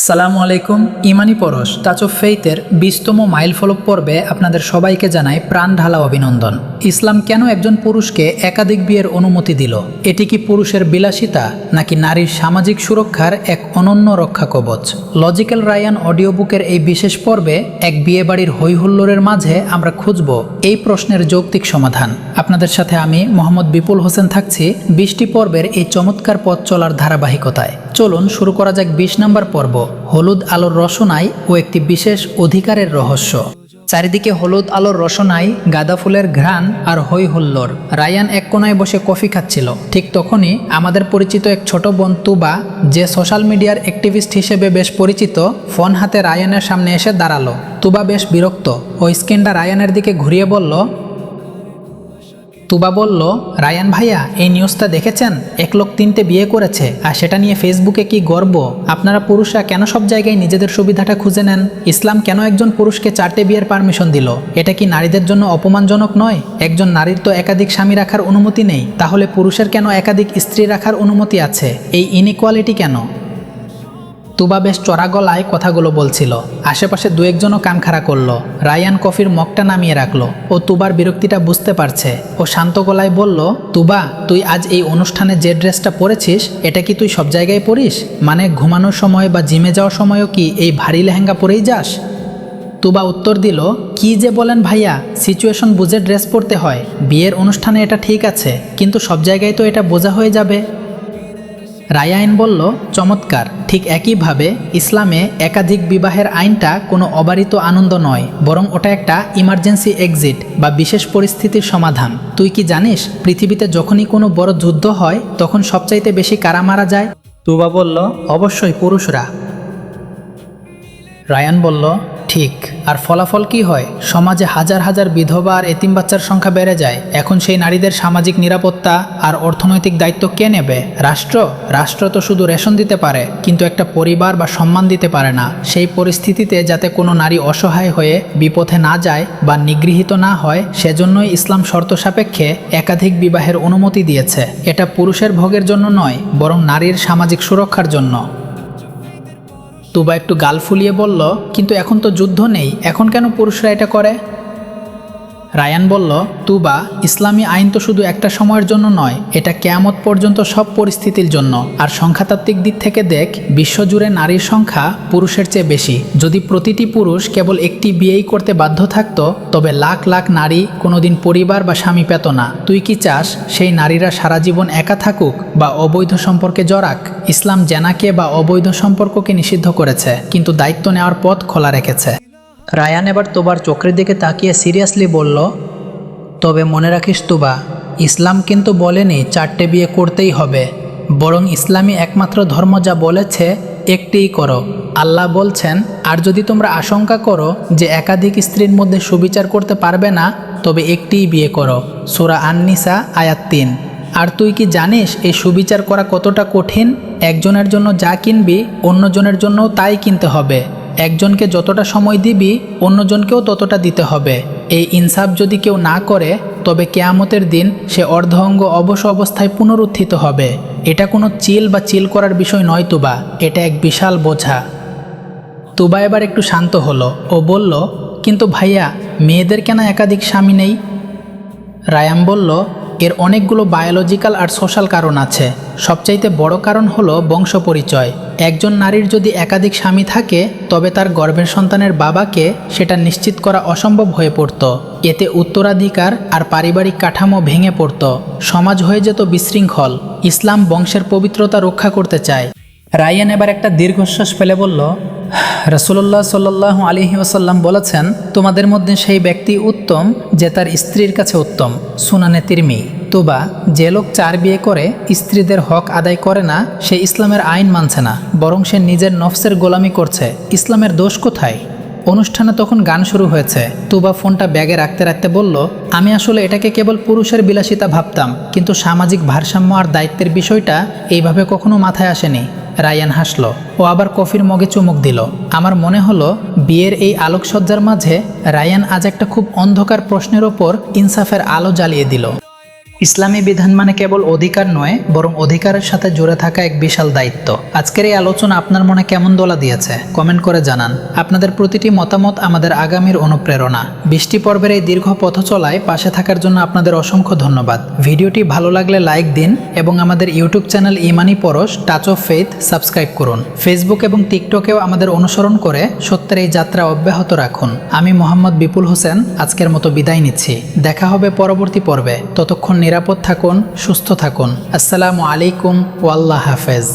সালামু আলাইকুম। ইমানি পরশ টাচ অফ ফেইথের 20তম মাইল ফলক পর্বে আপনাদের সবাইকে জানাই প্রাণ ঢালা অভিনন্দন। ইসলাম কেন একজন পুরুষকে একাধিক বিয়ের অনুমতি দিল? এটি কি পুরুষের বিলাসিতা নাকি নারীর সামাজিক সুরক্ষার এক অনন্য রক্ষা কবচ? লজিক্যাল রায়ান অডিও বুকের এই বিশেষ পর্বে এক বিয়েবাড়ির হৈহুল্লোড়ের মাঝে আমরা খুঁজব এই প্রশ্নের যৌক্তিক সমাধান। আপনাদের সাথে আমি মোহাম্মদ বিপুল হোসেন থাকছি 20টি পর্বের এই চমৎকার পথ চলার ধারাবাহিকতায়। চলুন শুরু করা যাক 20 নম্বর পর্ব, হলুদ আলোর রসনায় ও একটি বিশেষ অধিকারের রহস্য। চারিদিকে হলুদ আলোর রসনায়, গাঁদা ফুলের ঘ্রাণ আর হই হুল্লোড়। রায়ান এক কোনায় বসে কফি খাচ্ছিল। ঠিক তখনই আমাদের পরিচিত এক ছোট বোন তুবা, যে সোশ্যাল মিডিয়ার অ্যাক্টিভিস্ট হিসেবে বেশ পরিচিত, ফোন হাতে রায়ানের সামনে এসে দাঁড়ালো। তুবা বেশ বিরক্ত। ওই স্ক্রিনটা রায়ানের দিকে ঘুরিয়ে বলল, তুবা বলল, রায়ান ভাইয়া, এই নিউজটা দেখেছেন? এক লোক 3টে বিয়ে করেছে, আর সেটা নিয়ে ফেসবুকে কি গর্ব। আপনারা পুরুষরা কেন সব জায়গায় নিজেদের সুবিধাটা খুঁজে নেন? ইসলাম কেন একজন পুরুষকে 4টে বিয়ের পারমিশন দিল? এটা কি নারীদের জন্য অপমানজনক নয়? একজন নারীর তো একাধিক স্বামী রাখার অনুমতি নেই, তাহলে পুরুষের কেন একাধিক স্ত্রী রাখার অনুমতি আছে? এই ইনইকুয়ালিটি কেন? তুবা বেশ চড়া গলায় কথাগুলো বলছিল। আশেপাশে 2-1জনও কান খাড়া করলো। রায়ান কফির মগটা নামিয়ে রাখলো। ও তুবার বিরক্তিটা বুঝতে পারছে। ও শান্ত গলায় বলল, তুবা, তুই আজ এই অনুষ্ঠানে যে ড্রেসটা পরেছিস, এটা কি তুই সব জায়গায় পরিস? মানে ঘুমানোর সময় বা জিমে যাওয়ার সময়ও কি এই ভারী লেহেঙ্গা পরেই যাস? তুবা উত্তর দিল, কি যে বলেন ভাইয়া, সিচুয়েশন বুঝে ড্রেস পরতে হয়। বিয়ের অনুষ্ঠানে এটা ঠিক আছে, কিন্তু সব জায়গায় তো এটা বোঝা হয়ে যাবে। রায়ান বলল, চমৎকার। ঠিক একইভাবে ইসলামে একাধিক বিবাহের আইনটা কোনো অবারিত আনন্দ নয়, বরং ওটা একটা ইমার্জেন্সি এক্সিট বা বিশেষ পরিস্থিতির সমাধান। তুই কি জানিস, পৃথিবীতে যখনই কোনো বড় যুদ্ধ হয় তখন সবচাইতে বেশি কারা মারা যায়? তুবা বলল, অবশ্যই পুরুষরা। রায়ান বলল, ঠিক। আর ফলাফল কি হয়? সমাজে হাজার হাজার বিধবা আর এতিম বাচ্চার সংখ্যা বেড়ে যায়। এখন সেই নারীদের সামাজিক নিরাপত্তা আর অর্থনৈতিক দায়িত্ব কে নেবে? রাষ্ট্র? রাষ্ট্র তো শুধু রেশন দিতে পারে, কিন্তু একটা পরিবার বা সম্মান দিতে পারে না। সেই পরিস্থিতিতে যাতে কোনো নারী অসহায় হয়ে বিপথে না যায় বা নিগৃহীত না হয়, সেজন্যই ইসলাম শর্ত সাপেক্ষে একাধিক বিবাহের অনুমতি দিয়েছে। এটা পুরুষের ভোগের জন্য নয়, বরং নারীর সামাজিক সুরক্ষার জন্য। তুবা একটু গাল ফুলিয়ে বলল, কিন্তু এখন তো যুদ্ধ নেই, এখন কেন পুরুষরা এটা করে? রায়ান বলল, তুবা, ইসলামী আইন তো শুধু একটা সময়ের জন্য নয়, এটা কিয়ামত পর্যন্ত সব পরিস্থিতির জন্য। আর সংখ্যাতাত্ত্বিক দিক থেকে দেখ, বিশ্বজুড়ে নারীর সংখ্যা পুরুষের চেয়ে বেশি। যদি প্রতিটি পুরুষ কেবল একটি বিয়েই করতে বাধ্য থাকতো, তবে লাখ লাখ নারী কোনোদিন পরিবার বা স্বামী পেত না। তুই কি চাস সেই নারীরা সারা জীবন একা থাকুক বা অবৈধ সম্পর্কে জড়াক? ইসলাম জেনাকে বা অবৈধ সম্পর্ককে নিষিদ্ধ করেছে, কিন্তু দায়িত্ব নেওয়ার পথ খোলা রেখেছে। রায়ান এবার তুবার চোখের দিকে তাকিয়ে সিরিয়াসলি বলল, তবে মনে রাখিস তুবা, ইসলাম কিন্তু বলেনি 4টে বিয়ে করতেই হবে, বরং ইসলামী একমাত্র ধর্ম যা বলেছে একটিই করো। আল্লাহ বলছেন, আর যদি তোমরা আশঙ্কা করো যে একাধিক স্ত্রীর মধ্যে সুবিচার করতে পারবে না, তবে একটিই বিয়ে করো। সূরা আন-নিসা আয়াত 3। আর তুই কি জানিস এই সুবিচার করা কতটা কঠিন? একজনের জন্য যা কিনবি, অন্যজনের জন্যও তাই কিনতে হবে। একজনকে যতটা সময় দিবি, অন্যজনকেও ততটা দিতে হবে। এই ইনসাফ যদি কেউ না করে, তবে কিয়ামতের দিন সে অর্ধাঙ্গ অবশ অবস্থায় পুনরুত্থিত হবে। এটা কোনো চিল করার বিষয় নয় তুবা, এটা এক বিশাল বোঝা। তুবা এবার একটু শান্ত হলো। ও বলল, কিন্তু ভাইয়া, মেয়েদের কেন একাধিক স্বামী নেই? রায়ান বলল, এর অনেকগুলো বায়োলজিক্যাল আর সোশ্যাল কারণ আছে। সবচাইতে বড় কারণ হলো বংশ পরিচয়। একজন নারীর যদি একাধিক স্বামী থাকে, তবে তার গর্ভের সন্তানের বাবাকে সেটা নিশ্চিত করা অসম্ভব হয়ে পড়ত। এতে উত্তরাধিকার আর পারিবারিক কাঠামো ভেঙে পড়ত, সমাজ হয়ে যেত বিশৃঙ্খল। ইসলাম বংশের পবিত্রতা রক্ষা করতে চায়। রায়ান এবার একটা দীর্ঘশ্বাস ফেলে বলল, রাসূলুল্লাহ সাল্লাল্লাহু আলাইহি ওয়াসাল্লাম বলেছেন, তোমাদের মধ্যে সেই ব্যক্তি উত্তম যে তার স্ত্রীর কাছে উত্তম। সুনানে তিরমিজি। তুবা, যে লোক 4 বিয়ে করে স্ত্রীদের হক আদায় করে না, সে ইসলামের আইন মানছে না, বরং সে নিজের নফসের গোলামি করছে। ইসলামের দোষ কোথায়? অনুষ্ঠানে তখন গান শুরু হয়েছে। তুবা ফোনটা ব্যাগে রাখতে রাখতে বলল, আমি আসলে এটাকে কেবল পুরুষের বিলাসিতা ভাবতাম, কিন্তু সামাজিক ভারসাম্য আর দায়িত্বের বিষয়টা এইভাবে কখনো মাথায় আসেনি। রায়ান হাসল। ও আবার কফির মগে চুমুক দিল। আমার মনে হলো বিয়ের এই আলোকসজ্জার মাঝে রায়ান আজ একটা খুব অন্ধকার প্রশ্নের ওপর ইনসাফের আলো জ্বালিয়ে দিল। ইসলামী বিধান মানে কেবল অধিকার নয়, বরং অধিকারের সাথে জুড়ে থাকা এক বিশাল দায়িত্ব। আজকের এই আলোচনা আপনার মনে কেমন দোলা দিয়েছে কমেন্ট করে জানান। আপনাদের প্রতিটি মতামত আমাদের আগামীর অনুপ্রেরণা। 20টি পর্বের এই দীর্ঘ পথ চলায় পাশে থাকার জন্য আপনাদের অসংখ্য ধন্যবাদ। ভিডিওটি ভালো লাগলে লাইক দিন এবং আমাদের ইউটিউব চ্যানেল ইমানি পরশ টাচ অফ ফেইথ সাবস্ক্রাইব করুন। ফেসবুক এবং টিকটকেও আমাদের অনুসরণ করে সত্যের এই যাত্রা অব্যাহত রাখুন। আমি মোহাম্মদ বিপুল হোসেন আজকের মতো বিদায় নিচ্ছি। দেখা হবে পরবর্তী পর্বে। ততক্ষণ নিরাপদ থাকুন, সুস্থ থাকুন। আসসালামু আলাইকুম ওয়াল্লাহ হাফেজ।